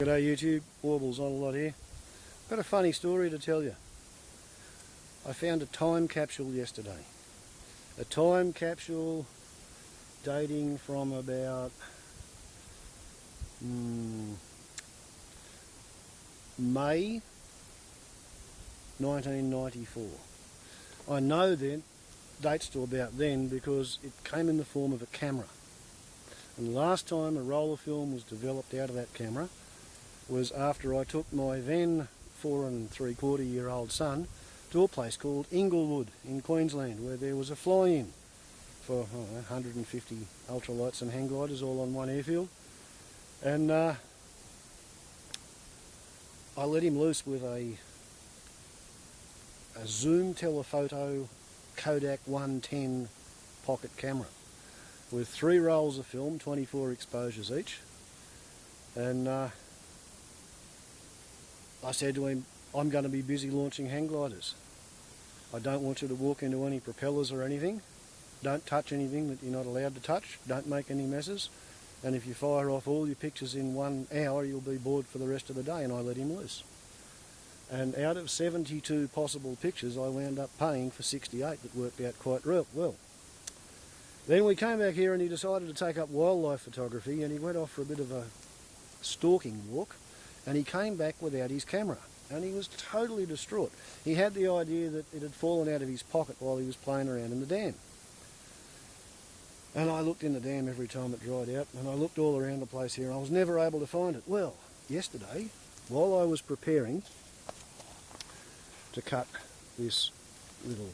G'day YouTube, Warbles on a lot here. Got a funny story to tell you. I found a time capsule yesterday. A time capsule dating from about May 1994. I know then dates to about then because it came in the form of a camera. And the last time a roller film was developed out of that camera was after I took my then 4 3/4-year-old son to a place called Inglewood in Queensland, where there was a fly-in for 150 ultralights and hang gliders all on one airfield. And I let him loose with a Zoom telephoto Kodak 110 pocket camera with 3 rolls of film, 24 exposures each. And I said to him, I'm going to be busy launching hang gliders. I don't want you to walk into any propellers or anything. Don't touch anything that you're not allowed to touch. Don't make any messes. And if you fire off all your pictures in 1 hour, you'll be bored for the rest of the day. And I let him loose. And out of 72 possible pictures, I wound up paying for 68 that worked out quite well. Then we came back here and he decided to take up wildlife photography, and he went off for a bit of a stalking walk. And he came back without his camera, and he was totally distraught. He had the idea that it had fallen out of his pocket while he was playing around in the dam. And I looked in the dam every time it dried out, and I looked all around the place here, and I was never able to find it. Well, yesterday, while I was preparing to cut this little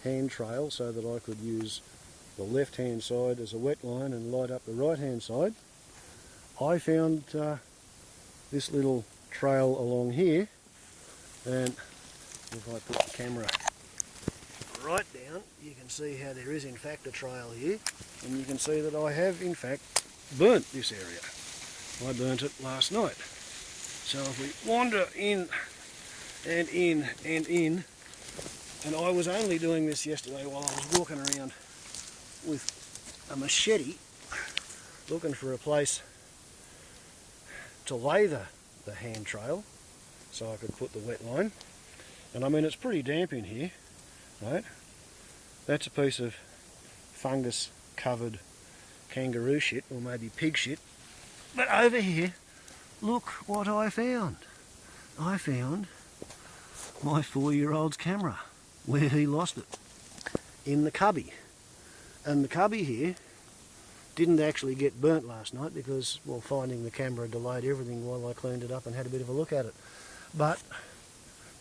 hand trail so that I could use the left-hand side as a wet line and light up the right-hand side, I found this little trail along here, and if I put the camera right down, you can see how there is in fact a trail here, and you can see that I have in fact burnt this area. I burnt it last night. So if we wander in and in and in, and I was only doing this yesterday while I was walking around with a machete looking for a place to lay the hand trail so I could put the wet line. And I mean, it's pretty damp in here, right? That's a piece of fungus covered kangaroo shit, or maybe pig shit. But over here, look what I found. I found my 4-year-old's camera, where he lost it, in the cubby. And the cubby here didn't actually get burnt last night because, well, finding the camera delayed everything while I cleaned it up and had a bit of a look at it. But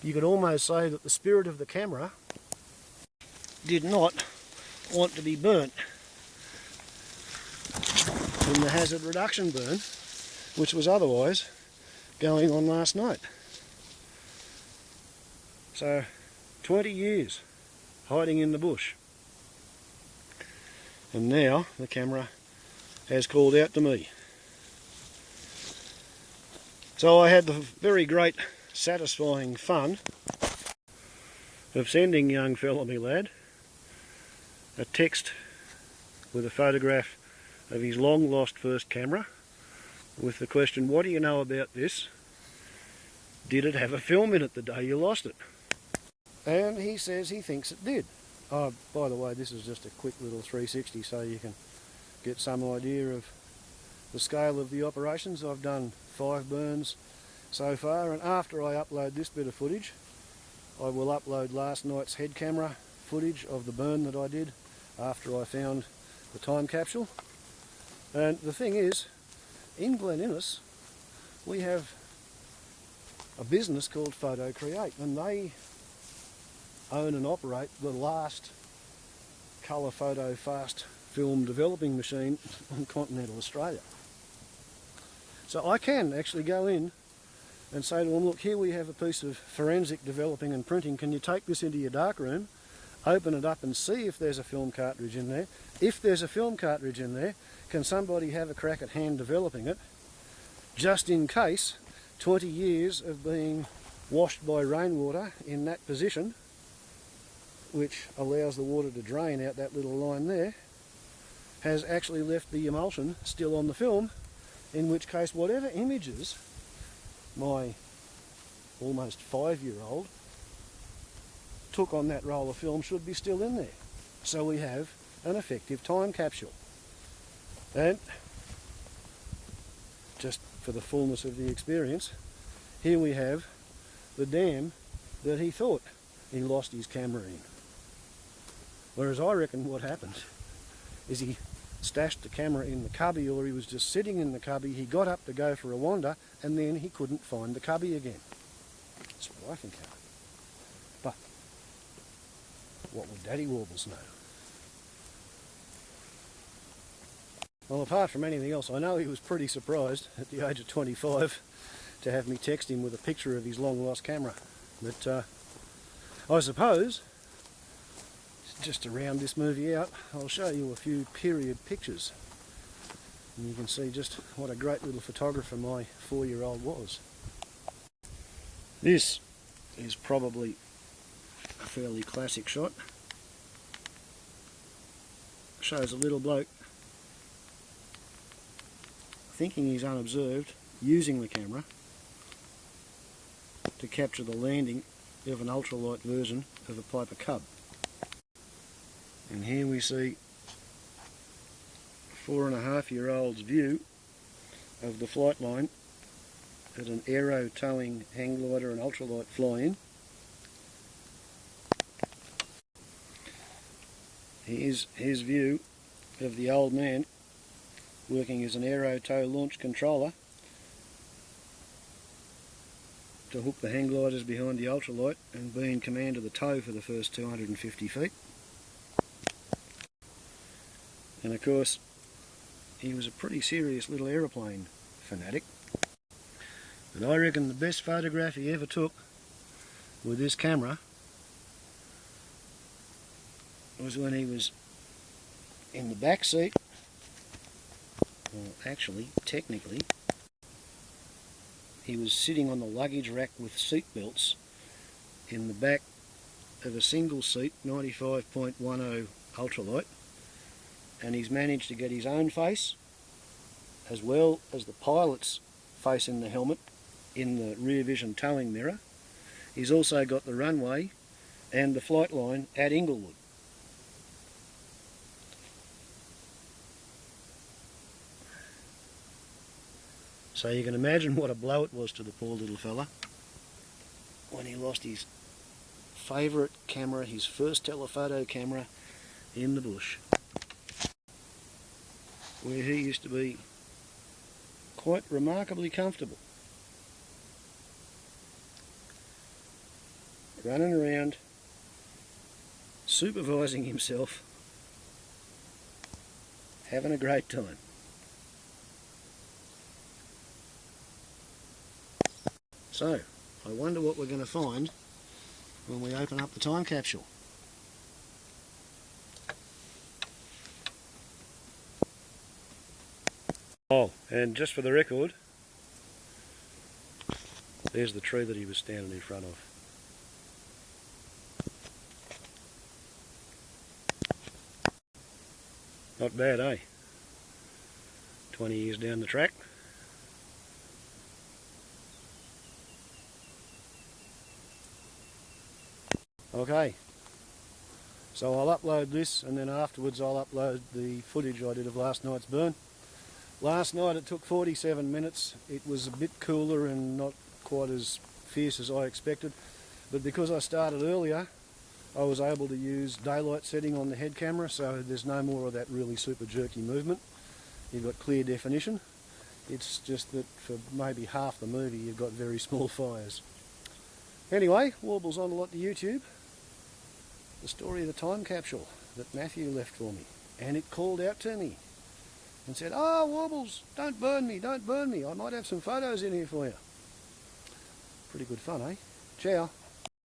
you could almost say that the spirit of the camera did not want to be burnt in the hazard reduction burn, which was otherwise going on last night. So 20 years hiding in the bush, and now the camera has called out to me. So I had the very great satisfying fun of sending young fella, me lad, a text with a photograph of his long lost first camera with the question, what do you know about this? Did it have a film in it the day you lost it? And he says he thinks it did. Oh, by the way, this is just a quick little 360 so you can get some idea of the scale of the operations. I've done 5 burns so far, and after I upload this bit of footage, I will upload last night's head camera footage of the burn that I did after I found the time capsule. And the thing is, in Glen Innes, we have a business called PhotoCreate, and they own and operate the last colour photo fast film developing machine on continental Australia. So I can actually go in and say to them, look, here we have a piece of forensic developing and printing. Can you take this into your darkroom, open it up and see if there's a film cartridge in there? If there's a film cartridge in there, can somebody have a crack at hand developing it, just in case 20 years of being washed by rainwater in that position, which allows the water to drain out that little line there, has actually left the emulsion still on the film, in which case whatever images my almost 5-year-old took on that roll of film should be still in there. So we have an effective time capsule. And just for the fullness of the experience, here we have the dam that he thought he lost his camera in. Whereas I reckon what happened is he stashed the camera in the cubby, or he was just sitting in the cubby, he got up to go for a wander, and then he couldn't find the cubby again. That's what I think happened. But what would Daddy Warbles know? Well, apart from anything else, I know he was pretty surprised at the age of 25 to have me text him with a picture of his long lost camera. But I suppose, just to round this movie out, I'll show you a few period pictures. And you can see just what a great little photographer my 4-year-old was. This is probably a fairly classic shot. Shows a little bloke thinking he's unobserved, using the camera to capture the landing of an ultralight version of a Piper Cub. And here we see a 4.5-year-old's view of the flight line at an Aerotowing Hang Glider and ultralight fly-in. Here's his view of the old man working as an Aerotow launch controller to hook the hang gliders behind the ultralight and be in command of the tow for the first 250 feet. And of course, he was a pretty serious little aeroplane fanatic. But I reckon the best photograph he ever took with this camera was when he was in the back seat. Well, actually, technically, he was sitting on the luggage rack with seat belts in the back of a single seat 95.10 ultralight, and he's managed to get his own face as well as the pilot's face in the helmet in the rear vision towing mirror. He's also got the runway and the flight line at Inglewood. So you can imagine what a blow it was to the poor little fella when he lost his favourite camera, his first telephoto camera, in the bush, where he used to be quite remarkably comfortable, running around, supervising himself, having a great time. So, I wonder what we're going to find when we open up the time capsule. Oh, and just for the record, there's the tree that he was standing in front of. Not bad, eh? 20 years down the track. Okay, so I'll upload this, and then afterwards I'll upload the footage I did of last night's burn. Last night it took 47 minutes. It was a bit cooler and not quite as fierce as I expected, but because I started earlier, I was able to use daylight setting on the head camera, so there's no more of that really super jerky movement. You've got clear definition. It's just that for maybe half the movie you've got very small fires. Anyway, Warbles on a lot to YouTube. The story of the time capsule that Matthew left for me, and it called out to me and said, "Oh, Warbles, don't burn me, don't burn me. I might have some photos in here for you." Pretty good fun, eh? Ciao.